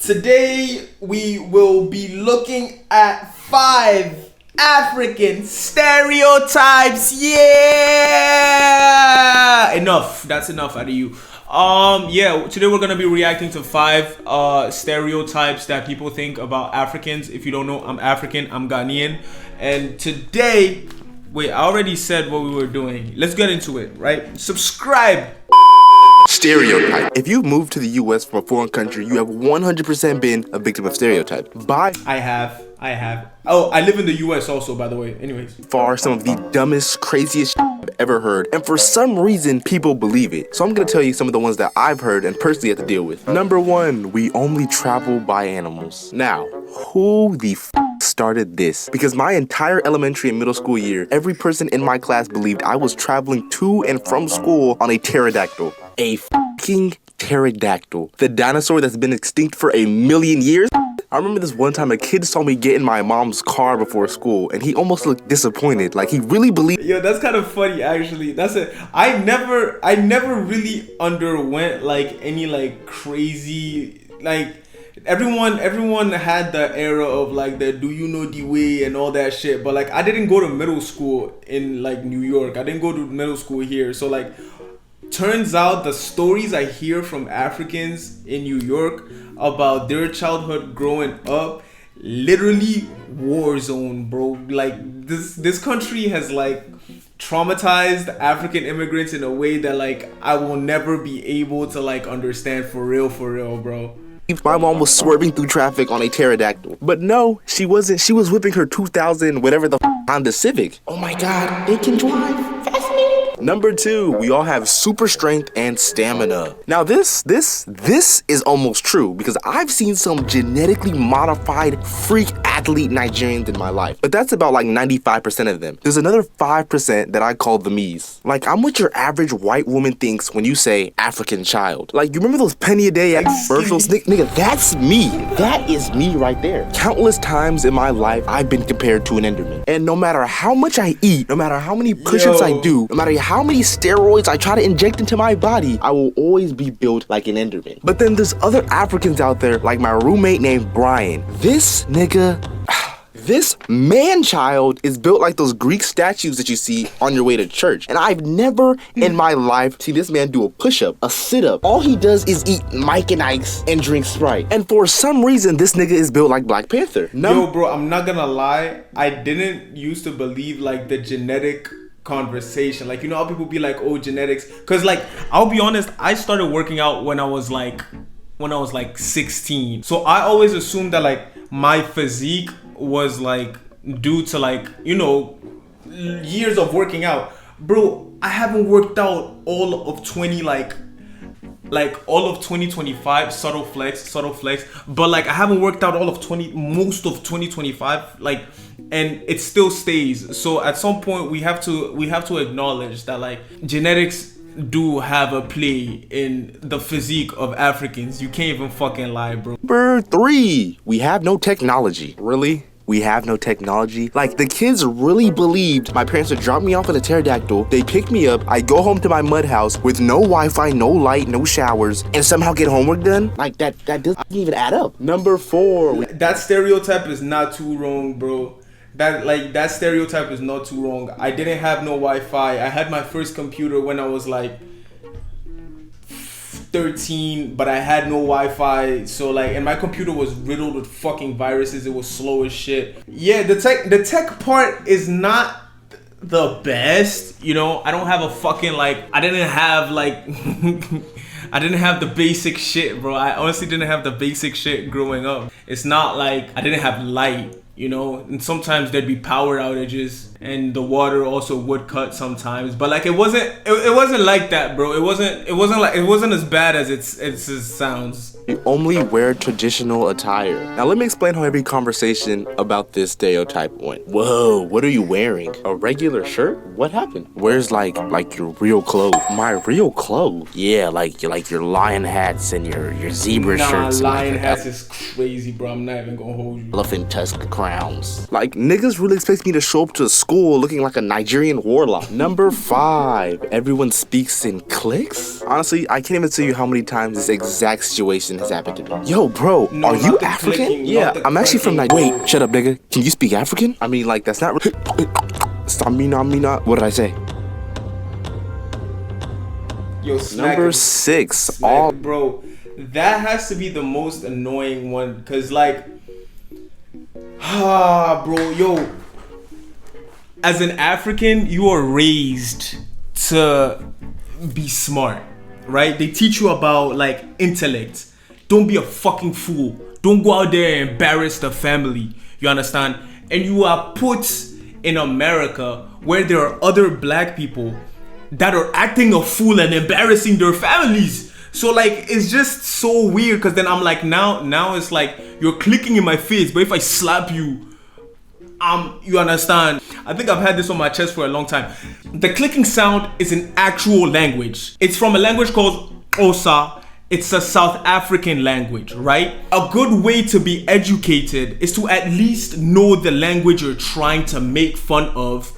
Today we will be looking at 5 African stereotypes. Yeah! Enough. That's enough out of you. Today we're gonna be reacting to 5 stereotypes that people think about Africans. If you don't know, I'm African, I'm Ghanaian. And today, wait, I already said what we were doing. Let's get into it, right? Subscribe. Stereotype. If you've moved to the US from a foreign country, you have 100% been a victim of stereotype. By I have. Oh, I live in the US also, by the way. Anyways. far some of the dumbest, craziest I've ever heard. And for some reason, people believe it. So I'm gonna tell you some of the ones that I've heard and personally have to deal with. Number 1, we only travel by animals. Now, who the started this? Because my entire elementary and middle school year, every person in my class believed I was traveling to and from school on a pterodactyl. A fucking pterodactyl. The dinosaur that's been extinct for a million years? I remember this one time a kid saw me get in my mom's car before school and he almost looked disappointed. Like he really believed. Yo, that's kind of funny actually. I never really underwent like any like crazy like everyone had the era of like the do you know the way and all that shit, but like I didn't go to middle school in like New York. I didn't go to middle school here. So like turns out the stories I hear from Africans in New York about their childhood growing up, literally war zone, bro. Like this country has like traumatized African immigrants in a way that like I will never be able to like understand for real, bro. My mom was swerving through traffic on a pterodactyl. But no, she wasn't. She was whipping her 2000 whatever the Honda Civic. Oh my god, they can drive. Fascinating. Number 2, we all have super strength and stamina. Now this is almost true because I've seen some genetically modified freak athlete Nigerians in my life. But that's about like 95% of them. There's another 5% that I call the me's. Like I'm what your average white woman thinks when you say African child. Like you remember those penny a day commercials? Nigga, that's me. That is me right there. Countless times in my life, I've been compared to an Enderman. And no matter how much I eat, no matter how many push-ups I do, no matter how many steroids I try to inject into my body, I will always be built like an Enderman. But then there's other Africans out there, like my roommate named Brian. This nigga, this man-child is built like those Greek statues that you see on your way to church. And I've never in my life seen this man do a push-up, a sit-up. All he does is eat Mike and Ike's and drink Sprite. And for some reason, this nigga is built like Black Panther. Yo, bro, I'm not gonna lie. I didn't used to believe like the genetic conversation. Like, you know how people be like, oh, genetics? Because like, I'll be honest, I started working out when I was like 16. So I always assumed that like my physique was like due to like, you know, years of working out. Bro, I haven't worked out all of 2025. Subtle flex, but like I haven't worked out all of most of 2025, like, and it still stays. So at some point we have to acknowledge that like genetics do have a play in the physique of Africans. You can't even fucking lie, bro. Number 3, we have no technology. Really? We have no technology? Like, the kids really believed my parents would drop me off in a pterodactyl, they pick me up, I go home to my mud house with no Wi-Fi, no light, no showers, and somehow get homework done? Like, that doesn't even add up. Number 4. That stereotype is not too wrong, bro. That stereotype is not too wrong. I didn't have no Wi-Fi. I had my first computer when I was like 13, but I had no Wi-Fi. So like, and my computer was riddled with fucking viruses. It was slow as shit. Yeah, the tech part is not the best. You know, I don't have a fucking like, I didn't have like I didn't have the basic shit, bro. I honestly didn't have the basic shit growing up. It's not like I didn't have light, you know, and sometimes there'd be power outages and the water also would cut sometimes, but like it wasn't like that, bro. It wasn't as bad as it sounds. You only wear traditional attire. Now let me explain how every conversation about this stereotype went. Whoa, what are you wearing? A regular shirt? What happened? Where's like your real clothes? My real clothes? Yeah, like your lion hats and your zebra shirts. Nah, lion hats is crazy, bro. I'm not even gonna hold you. Elephant tusk crowns. Like niggas really expect me to show up to school looking like a Nigerian warlock. Number 5, everyone speaks in cliques. Honestly, I can't even tell you how many times this exact situation has happened to me. Yo, bro, No, are you not the African? clicking, Yeah, not the I'm actually from clicking. Nigeria. Wait, shut up, nigga. Can you speak African? I mean, like, that's not really... Stamina. What did I say? Yo, Number 6. Smack, bro, that has to be the most annoying one, because like, bro, yo, as an African, you are raised to be smart, right? They teach you about like intellect. Don't be a fucking fool. Don't go out there and embarrass the family. You understand? And you are put in America where there are other black people that are acting a fool and embarrassing their families. So like, it's just so weird, because then I'm like, now it's like you're clicking in my face, but if I slap you, you understand? I think I've had this on my chest for a long time. The clicking sound is an actual language. It's from a language called Xhosa. It's a South African language, right? A good way to be educated is to at least know the language you're trying to make fun of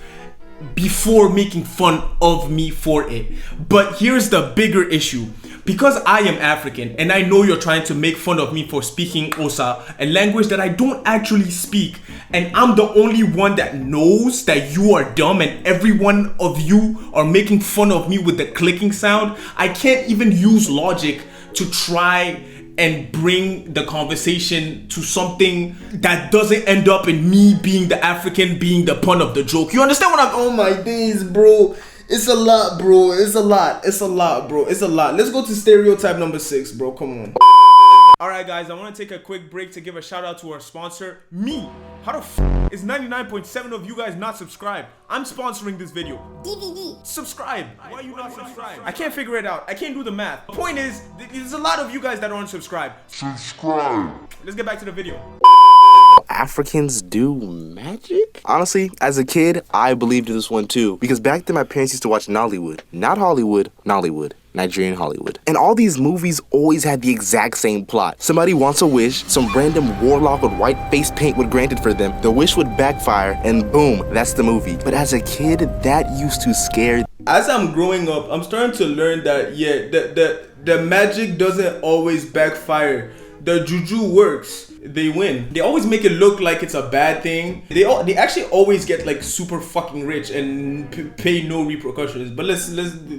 before making fun of me for it. But here's the bigger issue. Because I am African and I know you're trying to make fun of me for speaking Xhosa, a language that I don't actually speak, and I'm the only one that knows that you are dumb and every one of you are making fun of me with the clicking sound, I can't even use logic to try and bring the conversation to something that doesn't end up in me being the African being the pun of the joke. You understand what I'm... Oh my days, bro. It's a lot, bro. It's a lot, bro. It's a lot. Let's go to stereotype number 6, bro. Come on. Alright guys, I want to take a quick break to give a shout out to our sponsor, me. How the f is 99.7 of you guys not subscribed? I'm sponsoring this video. DVD. Subscribe. Why are you not subscribed? I can't figure it out. I can't do the math. The point is, there's a lot of you guys that aren't subscribed. Subscribe. Let's get back to the video. Africans do magic? Honestly, as a kid, I believed in this one too, because back then my parents used to watch Nollywood. Not Hollywood, Nollywood. Nigerian Hollywood. And all these movies always had the exact same plot. Somebody wants a wish, some random warlock with white face paint would grant it for them, the wish would backfire, and boom, that's the movie. But as a kid, that used to scare. As I'm growing up, I'm starting to learn that, yeah, the magic doesn't always backfire. The juju works. They win. They always make it look like it's a bad thing. They actually always get like super fucking rich and pay no repercussions. But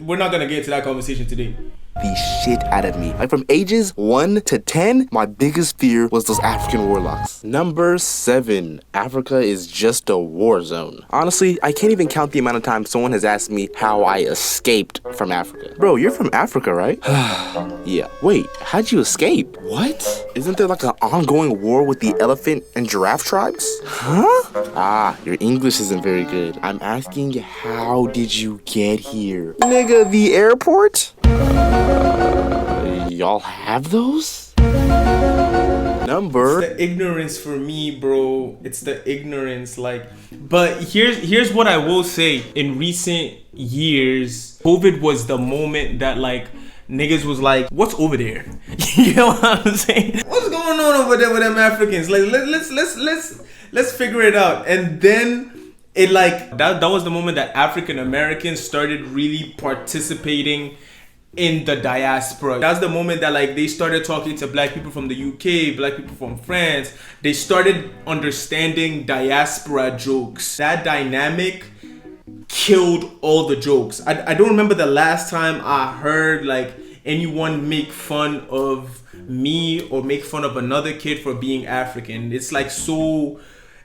we're not gonna get into that conversation today. The shit out of me. Like from ages 1 to 10, my biggest fear was those African warlocks. Number 7, Africa is just a war zone. Honestly, I can't even count the amount of times someone has asked me how I escaped from Africa. Bro, you're from Africa, right? Yeah. Wait, how'd you escape? What? Isn't there like an ongoing war with the elephant and giraffe tribes? Huh? Your English isn't very good. I'm asking, how did you get here? Nigga, the airport? Y'all have those? Number... It's the ignorance for me, bro. It's the ignorance, like... But here's what I will say. In recent years, COVID was the moment that, like, niggas was like, what's over there? You know what I'm saying? What's going on over there with them Africans? Like, let's figure it out. And then it like that was the moment that African Americans started really participating in the diaspora. That's the moment that like they started talking to black people from the UK, black people from France. They started understanding diaspora jokes. That dynamic killed all the jokes. I don't remember the last time I heard like anyone make fun of me or make fun of another kid for being African. It's like so...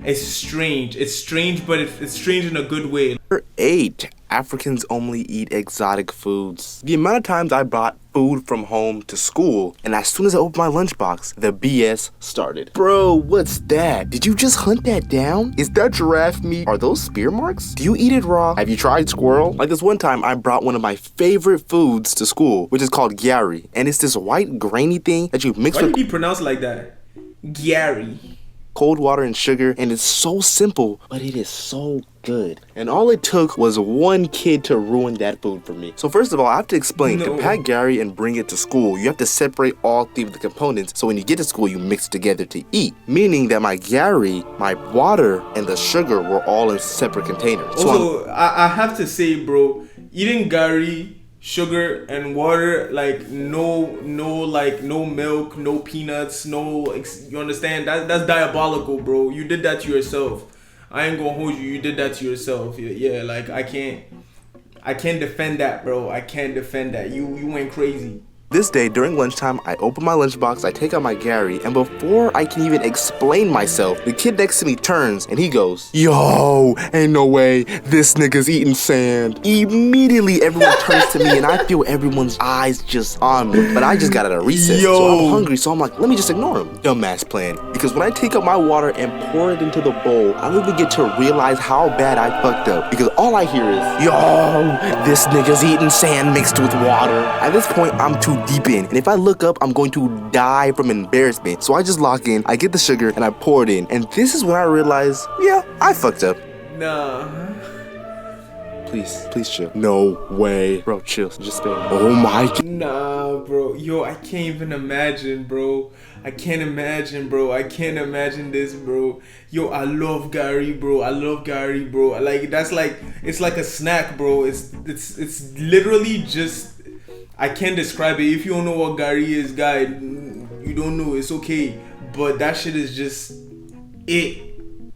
It's strange. It's strange, but it's strange in a good way. Number 8. Africans only eat exotic foods. The amount of times I brought food from home to school, and as soon as I opened my lunchbox, the BS started. Bro, what's that? Did you just hunt that down? Is that giraffe meat? Are those spear marks? Do you eat it raw? Have you tried squirrel? Like this one time, I brought one of my favorite foods to school, which is called gyari, and it's this white grainy thing that you mix with... Why did he pronounce it like that? Gyari. Cold water and sugar, and it's so simple, but it is so good. And all it took was one kid to ruin that food for me. So first of all, I have to explain, to pack Gary and bring it to school, you have to separate all 3 of the components, so when you get to school, you mix together to eat. Meaning that my Gary, my water, and the sugar were all in separate containers. Also, I have to say, bro, eating Gary sugar and water, like no milk, no peanuts, you understand? That's diabolical, bro. You did that to yourself. I ain't gonna hold you. You did that to yourself. Yeah, like I can't defend that, bro. I can't defend that. You went crazy. This day, during lunchtime, I open my lunchbox, I take out my Gary, and before I can even explain myself, the kid next to me turns and he goes, "Yo, ain't no way, this nigga's eating sand." Immediately, everyone turns to me and I feel everyone's eyes just on me. But I just got out of recess, so I'm hungry, so I'm like, let me just ignore him. Dumbass plan. Because when I take up my water and pour it into the bowl, I don't even get to realize how bad I fucked up. Because all I hear is, "Yo, this nigga's eating sand mixed with water." At this point, I'm too deep in, and if I look up, I'm going to die from embarrassment. So I just lock in, I get the sugar, and I pour it in. And this is when I realize, yeah, I fucked up. Nah. Please chill. No way. Bro, chill. Just spare me. Oh my God. Nah, bro. Yo, I can't even imagine, bro. I can't imagine, bro. I can't imagine this, bro. Yo, I love Gary, bro. I love Gary, bro. Like, that's like, it's like a snack, bro. It's literally just, I can't describe it. If you don't know what Gary is, guy, you don't know. It's okay. But that shit is just it.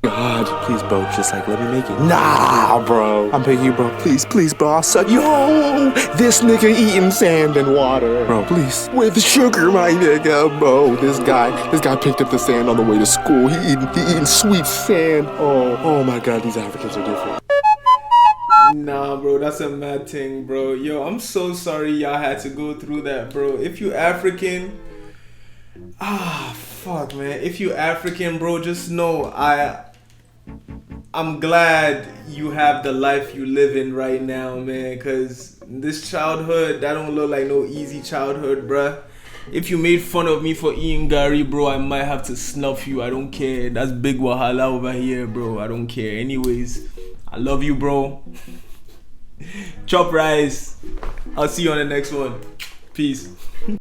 God, please, bro, just like let me make it. Nah, bro. I'm begging you, bro. Please, bro. I'll suck. Yo, this nigga eating sand and water. Bro, please. With sugar, my nigga, bro. This guy picked up the sand on the way to school. He eating sweet sand. Oh my God, these Africans are different. Nah, bro, that's a mad thing, bro. Yo, I'm so sorry y'all had to go through that, bro. If you African, fuck, man. If you African, bro, just know I'm glad you have the life you live in right now, man. Cause this childhood, that don't look like no easy childhood, bruh. If you made fun of me for eating Gary, bro, I might have to snuff you. I don't care. That's big wahala over here, bro. I don't care. Anyways, I love you, bro. Chop rice. I'll see you on the next one. Peace.